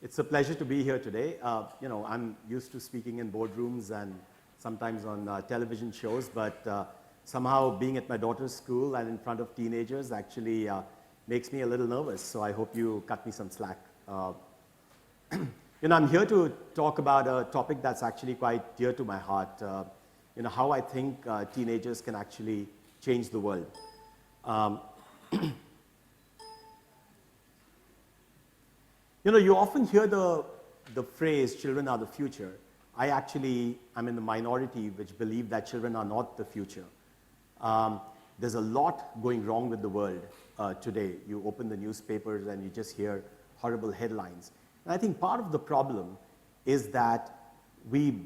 It's a pleasure to be here today. I'm used to speaking in boardrooms and sometimes on television shows, but somehow being at my daughter's school and in front of teenagers actually makes me a little nervous. So I hope you cut me some slack. I'm here to talk about a topic that's actually quite dear to my heart. How I think teenagers can actually change the world. You often hear the phrase, children are the future. I actually am in the minority which believe that children are not the future. There's a lot going wrong with the world today. You open the newspapers and you just hear horrible headlines. And I think part of the problem is that we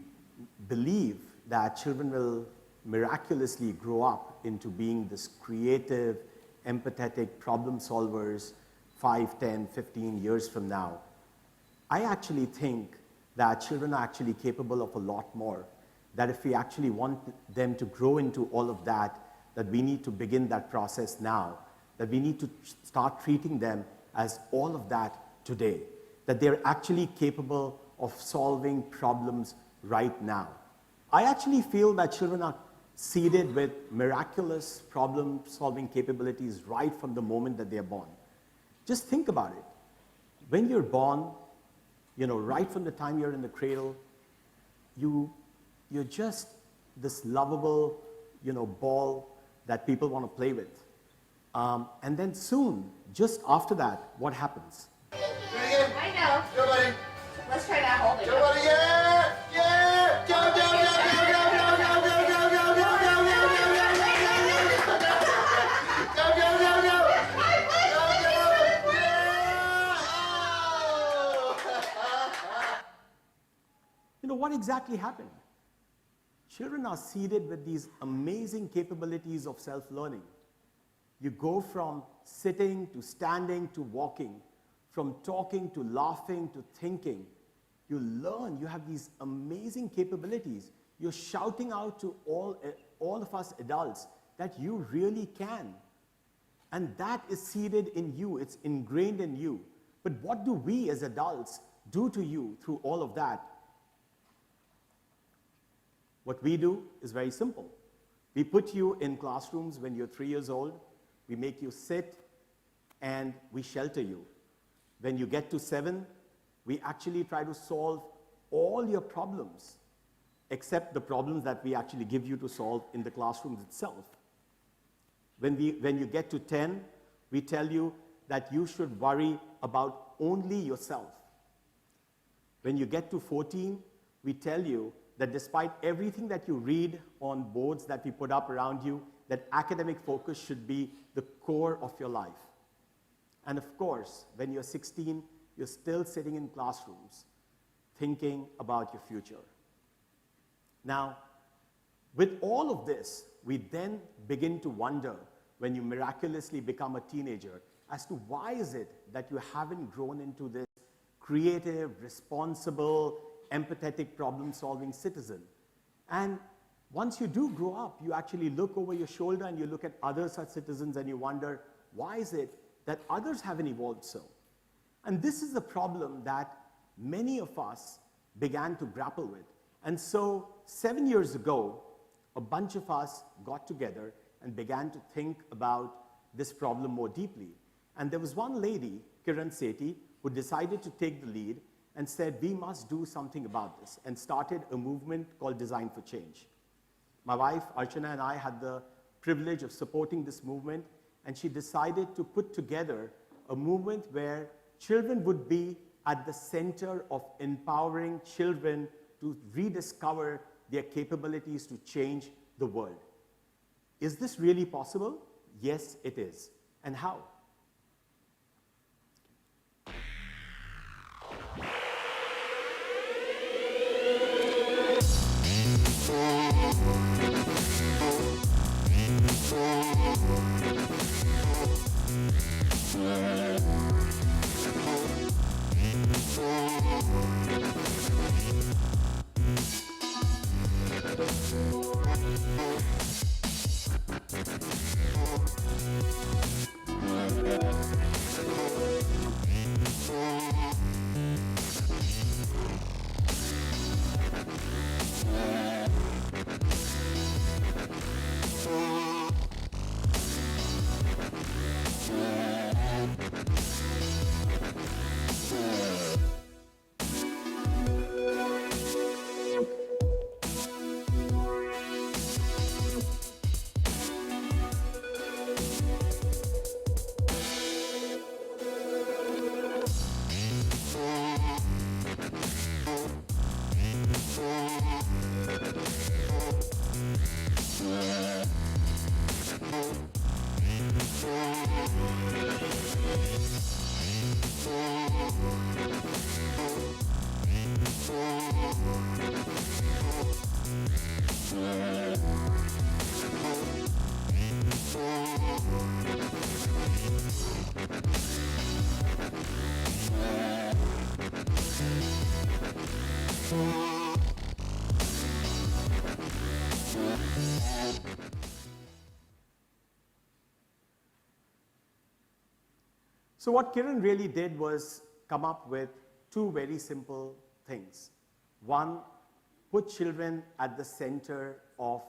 believe that children will miraculously grow up into being this creative, empathetic problem solvers 5, 10, 15 years from now. I actually think that children are actually capable of a lot more, that if we actually want them to grow into all of that we need to begin that process now, that we need to start treating them as all of that today, that they're actually capable of solving problems right now. I actually feel that children are seeded with miraculous problem-solving capabilities right from the moment that they're born. Just think about it. When you're born, right from the time you're in the cradle, you're just this lovable, ball that people want to play with. And then soon, just after that, what happens? I know. Go, buddy. Let's try that whole thing. Go, buddy. Yeah! Yeah! Go, go, go, go, go, go, go, go, go, go, go, go, go, go, go, go, What exactly happened? Children are seeded with these amazing capabilities of self-learning. You go from sitting to standing to walking, from talking to laughing to thinking. You learn, you have these amazing capabilities. You're shouting out to all of us adults that you really can. And that is seeded in you, it's ingrained in you. But what do we as adults do to you through all of that? What we do is very simple. We put you in classrooms when you're 3 years old. We make you sit and we shelter you. When you get to 7, we actually try to solve all your problems, except the problems that we actually give you to solve in the classrooms itself. When you get to 10, we tell you that you should worry about only yourself. When you get to 14, we tell you that despite everything that you read on boards that we put up around you, that academic focus should be the core of your life. And of course, when you're 16, you're still sitting in classrooms thinking about your future. Now, with all of this, we then begin to wonder, when you miraculously become a teenager, as to why is it that you haven't grown into this creative, responsible, empathetic, problem-solving citizen. And once you do grow up, you actually look over your shoulder and you look at other such citizens and you wonder, why is it that others haven't evolved so? And this is the problem that many of us began to grapple with. And so 7 years ago, a bunch of us got together and began to think about this problem more deeply. And there was one lady, Kiran Sethi, who decided to take the lead and said, we must do something about this, and started a movement called Design for Change. My wife, Archana, and I had the privilege of supporting this movement, and she decided to put together a movement where children would be at the center of empowering children to rediscover their capabilities to change the world. Is this really possible? Yes, it is. And how? So what Kiran really did was come up with two very simple things. One, put children at the center of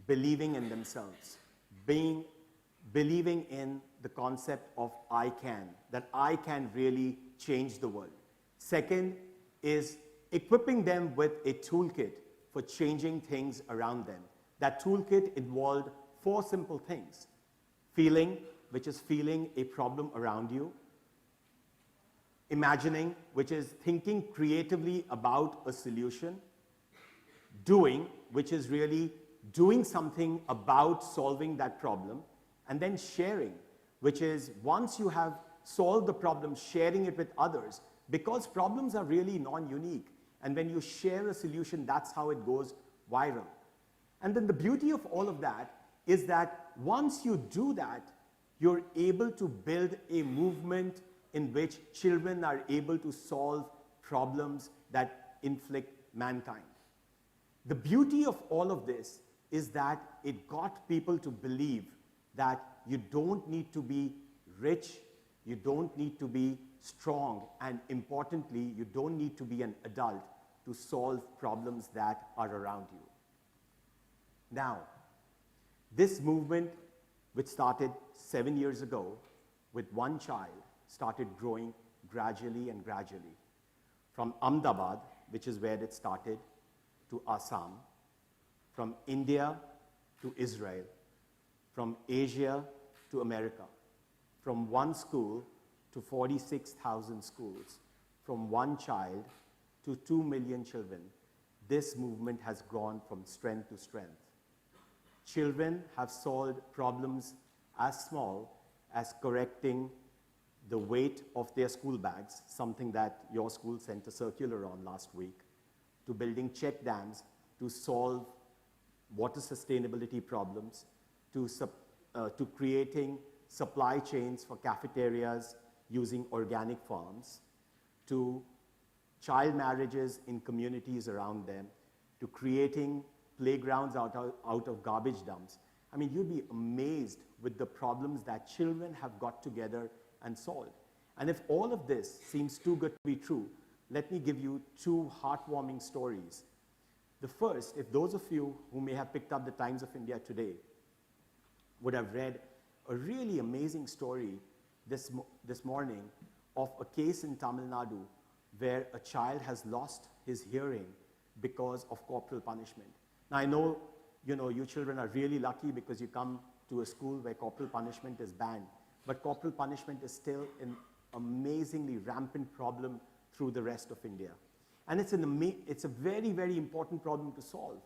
believing in themselves, believing in the concept of I can, that I can really change the world. Second is equipping them with a toolkit for changing things around them. That toolkit involved four simple things. Feeling, which is feeling a problem around you. Imagining, which is thinking creatively about a solution. Doing, which is really doing something about solving that problem. And then sharing, which is once you have solved the problem, sharing it with others, because problems are really non-unique. And when you share a solution, that's how it goes viral. And then the beauty of all of that is that once you do that, you're able to build a movement in which children are able to solve problems that inflict mankind. The beauty of all of this is that it got people to believe that you don't need to be rich, you don't need to be strong, and importantly, you don't need to be an adult to solve problems that are around you. Now, this movement, which started 7 years ago with one child, started growing gradually and gradually. From Ahmedabad, which is where it started, to Assam, from India to Israel, from Asia to America, from one school to 46,000 schools, from one child to 2 million children. This movement has grown from strength to strength. Children have solved problems as small as correcting the weight of their school bags, something that your school sent a circular on last week, to building check dams to solve water sustainability problems, to creating supply chains for cafeterias using organic farms, to child marriages in communities around them, to creating playgrounds out of garbage dumps. I mean, you'd be amazed with the problems that children have got together and solved. And if all of this seems too good to be true, let me give you two heartwarming stories. The first, if those of you who may have picked up the Times of India today would have read a really amazing story this morning of a case in Tamil Nadu where a child has lost his hearing because of corporal punishment. Now, I know, you children are really lucky because you come to a school where corporal punishment is banned, but corporal punishment is still an amazingly rampant problem through the rest of India. And it's a very, very important problem to solve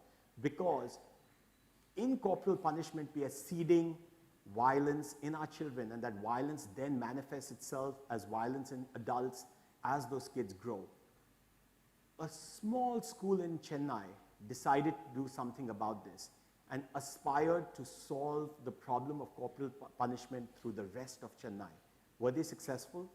because in corporal punishment, we are seeding violence in our children, and that violence then manifests itself as violence in adults as those kids grow. A small school in Chennai decided to do something about this and aspired to solve the problem of corporal punishment through the rest of Chennai. Were they successful?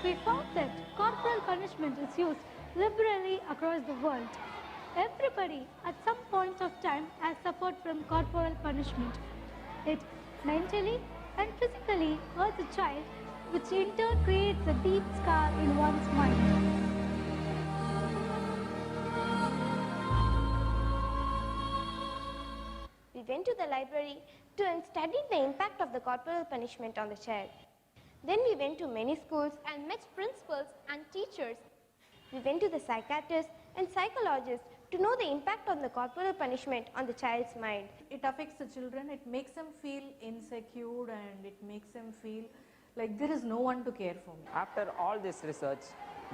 We found that corporal punishment is used liberally across the world. Everybody at some point of time has suffered from corporal punishment. It mentally and physically hurts a child, which in turn creates a deep scar in one's mind. We went to the library to study the impact of the corporal punishment on the child. Then we went to many schools and met principals and teachers. We went to the psychiatrists and psychologists to know the impact of the corporal punishment on the child's mind. It affects the children, it makes them feel insecure and it makes them feel like there is no one to care for me. After all this research,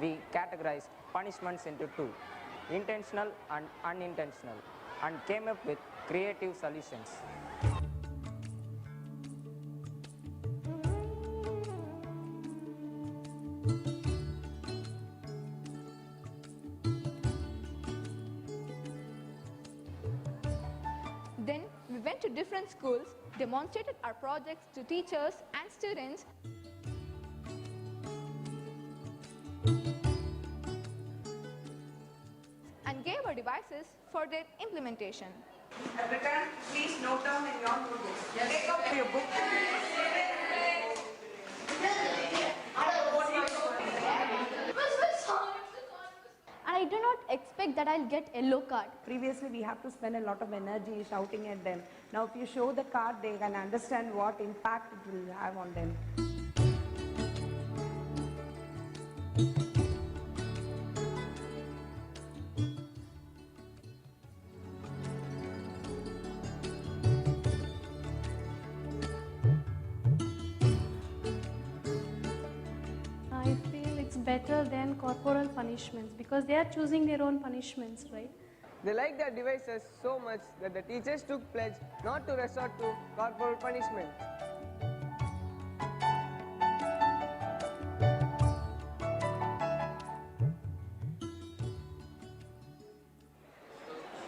we categorized punishments into two, intentional and unintentional, and came up with creative solutions. different schools, demonstrated our projects to teachers and students, and gave our devices for their implementation. Every time, please note down in your notebook. Take out your book. I do not expect that I'll get yellow card. Previously, we have to spend a lot of energy shouting at them. Now, if you show the card, they can understand what impact it will have on them. I feel it's better than corporal punishments because they are choosing their own punishments, right? They like their devices so much that the teachers took pledge not to resort to corporal punishment.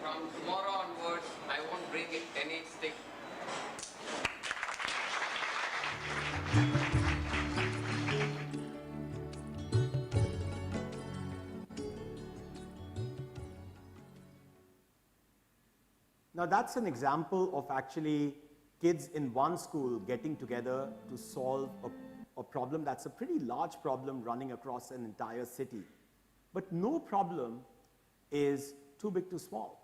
From tomorrow onwards, I won't bring any stick. Now that's an example of actually kids in one school getting together to solve a problem that's a pretty large problem running across an entire city. But no problem is too big to solve.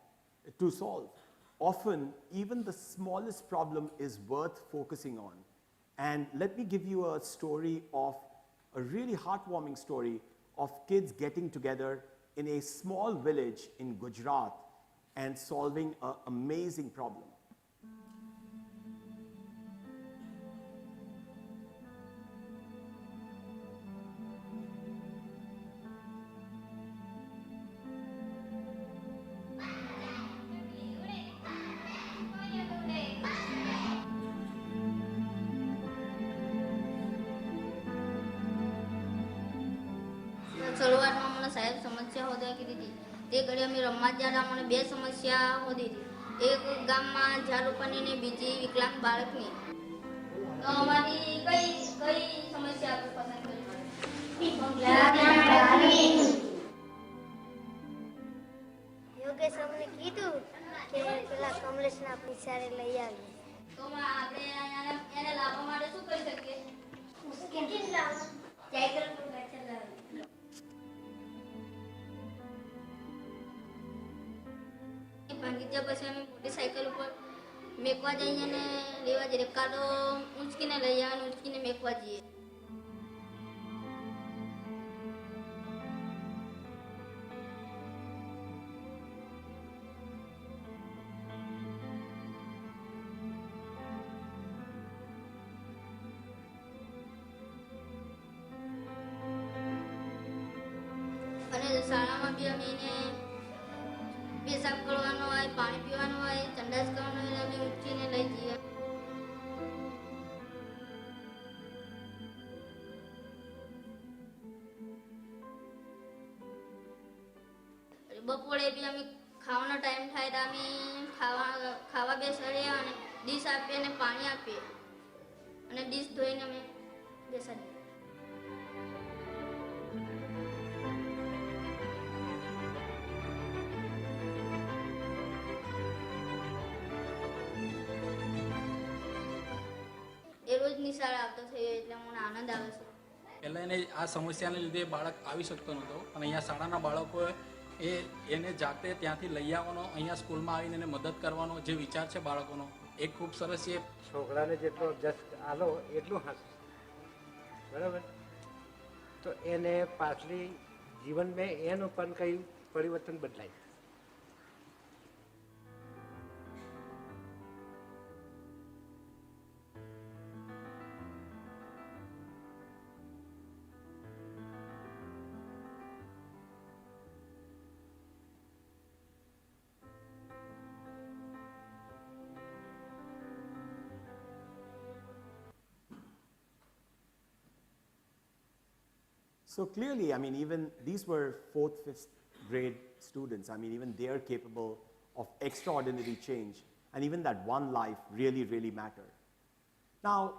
Often, even the smallest problem is worth focusing on. And let me give you a story of a really heartwarming story of kids getting together in a small village in Gujarat and solving an amazing problem. શરૂઆતમાં મને સાહેબ સમસ્યા હોદા કીધી હતી તે ઘડી અમે રમવા જ્યારે મને બે સમસ્યા હોદી હતી એક ગામમાં ઝાડ રોપવાની ને બીજી વિકલાંગ બાળકની તો અમારી કઈ કઈ સમસ્યા આપણે પસંદ કરી યોગેશ અમને કીધું કે પેલા કમલેશના પૈસારે લઈ આવી તો આપણે એને લાવવા માટે શું કરી શકીએ કેટલી લાવવા સાયકલ પર બેઠા લાવી ભાંગીત્યા પછી અમે મોટી સાયકલ ઉપર મેકવા જઈએ અને લેવા જઈએ કાં ઊંચકીને લઈ આવે અને ઊંચકીને મેકવા જઈએ અને શાળામાં બી અમે એને પેશાબ કરવાનો હોય પાણી પીવાનું હોય સંડાસ કરવાનો હોય અમે ઊંચીને લઈ જઈએ બપોરે બી અમે ખાવાનો ટાઈમ થાય તો અમે ખાવા બેસાડીએ અને ડીશ આપીએ અને પાણી આપીએ અને ડીશ ધોઈને અમે બેસાડીએ રોજ નિશાળે આવતો થયો એટલે મને આનંદ આવે છે પહેલાં એને આ સમસ્યાને લીધે બાળક આવી શકતો નહોતો અને અહીંયા શાળાના બાળકોએ એને જાતે ત્યાંથી લઈ આવવાનો અહીંયા સ્કૂલમાં આવીને એને મદદ કરવાનો જે વિચાર છે બાળકોનો એ ખૂબ સરસ છે છોકરાને જેટલો જસ્ટ આલો એટલું હાંસું બરાબર તો એને પાછલી જીવનમાં એનું પણ કંઈ પરિવર્તન બદલાય So clearly, I mean, even these were 4th, 5th grade students. I mean, even they are capable of extraordinary change. and even that one life really, really matter. Now,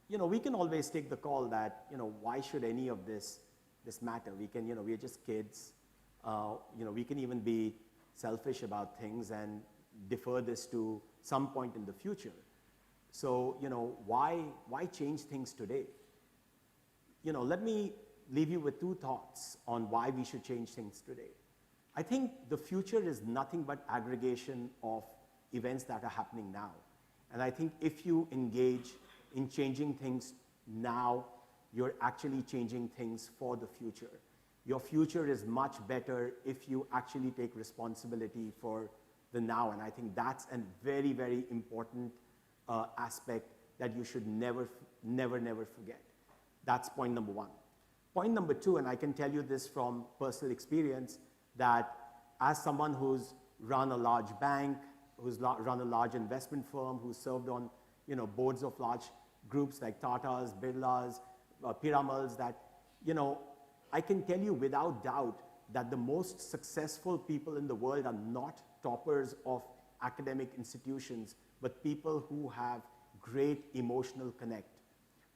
we can always take the call that, why should any of this matter? We can, we're just kids. We can even be selfish about things and defer this to some point in the future. So, why change things today? Let me leave you with two thoughts on why we should change things today. I think the future is nothing but aggregation of events that are happening now. And I think if you engage in changing things now, you're actually changing things for the future. Your future is much better if you actually take responsibility for the now. And I think that's a very, very important aspect that you should never forget. That's point number one. Point number two, and I can tell you this from personal experience, that as someone who's run a large bank, who's run a large investment firm, who's served on boards of large groups like Tata's, Birla's, Piramals, that I can tell you without doubt that the most successful people in the world are not toppers of academic institutions, but people who have great emotional connect.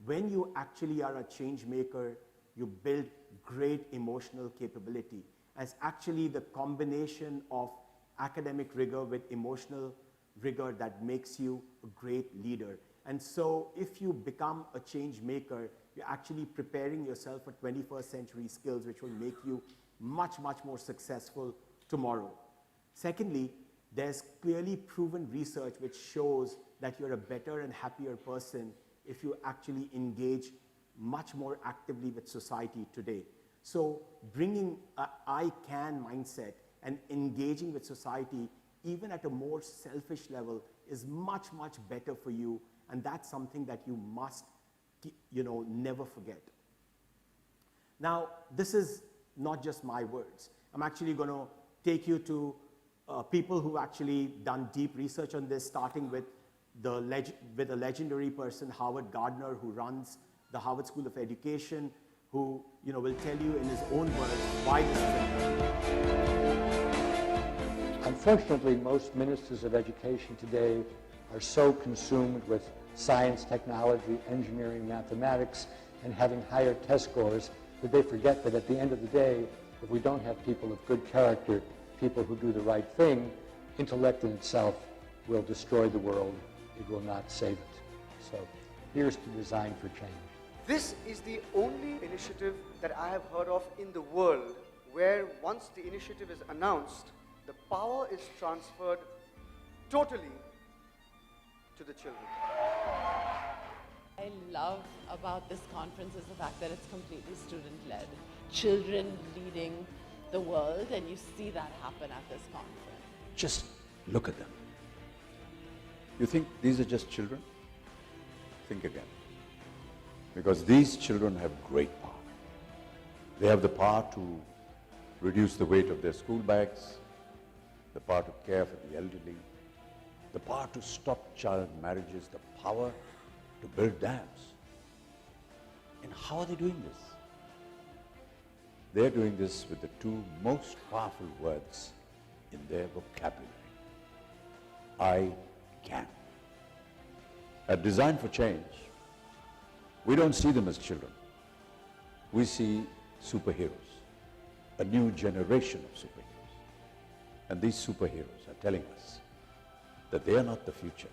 When you actually are a change maker, you build great emotional capability. And it's actually the combination of academic rigor with emotional rigor that makes you a great leader. And so if you become a change maker, you're actually preparing yourself for 21st century skills, which will make you much, much more successful tomorrow. Secondly, there's clearly proven research which shows that you're a better and happier person if you actually engage much more actively with society today. So bringing an I can mindset and engaging with society, even at a more selfish level, is much, much better for you. And that's something that you must, never forget. Now, this is not just my words. I'm actually going to take you to people who actually done deep research on this, starting with a legendary person, Howard Gardner, who runs the Harvard School of Education, who will tell you in his own words why this is important. Unfortunately, most ministers of education today are so consumed with science, technology, engineering, mathematics, and having higher test scores that they forget that at the end of the day, if we don't have people of good character, people who do the right thing, intellect in itself will destroy the world. It will not save it. So here's to design for change. This is the only initiative that I have heard of in the world where once the initiative is announced, the power is transferred totally to the children. I love about this conference is the fact that it's completely student-led. Children leading the world, and you see that happen at this conference. Just look at them. You think these are just children? Think again. Because these children have great power. They have the power to reduce the weight of their school bags, the power to care for the elderly, the power to stop child marriages, the power to build dams. And how are they doing this? They're doing this with the two most powerful words in their vocabulary. I can. At Design for Change, we don't see them as children. We see superheroes, a new generation of superheroes. And these superheroes are telling us that they are not the future,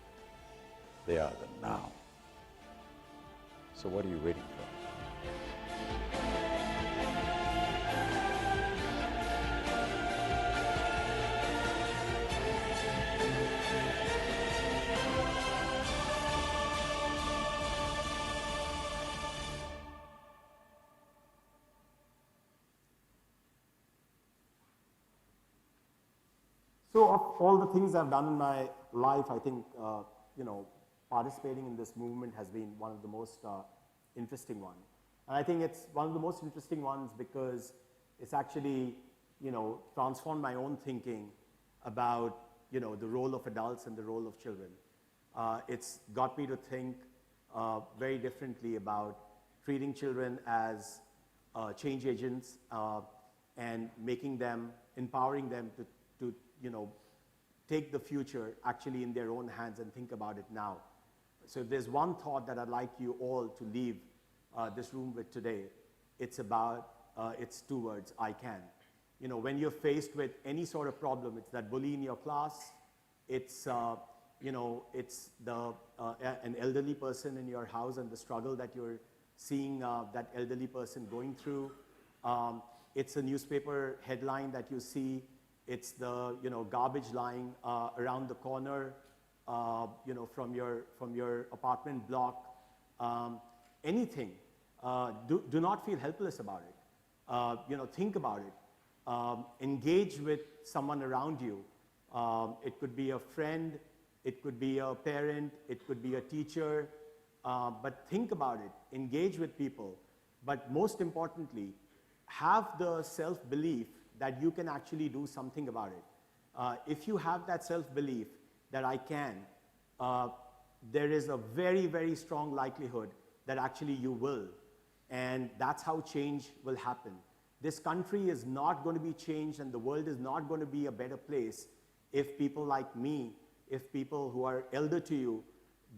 they are the now. So what are you waiting for? So of all the things I've done in my life, I think, participating in this movement has been one of the most interesting ones. And I think it's one of the most interesting ones because it's actually, transformed my own thinking about, the role of adults and the role of children. It's got me to think very differently about treating children as change agents and making them, empowering them to take the future actually in their own hands and think about it now. So if there's one thought that I'd like you all to leave this room with today, it's two words: I can. You know, when you're faced with any sort of problem, it's that bully in your class, it's it's an elderly person in your house and the struggle that you're seeing that elderly person going through. It's a newspaper headline that you see. It's the garbage lying around the corner, from your apartment block. Anything. Do not feel helpless about it. Think about it. Engage with someone around you. It could be a friend, it could be a parent, it could be a teacher, but think about it. Engage with people. But most importantly, have the self-belief that you can actually do something about it. If you have that self-belief that I can, there is a very, very strong likelihood that actually you will. And that's how change will happen. This country is not going to be changed and the world is not going to be a better place if people like me, if people who are elder to you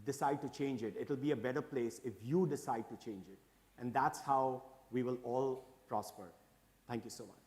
decide to change it. It'll be a better place if you decide to change it. And that's how we will all prosper. Thank you so much.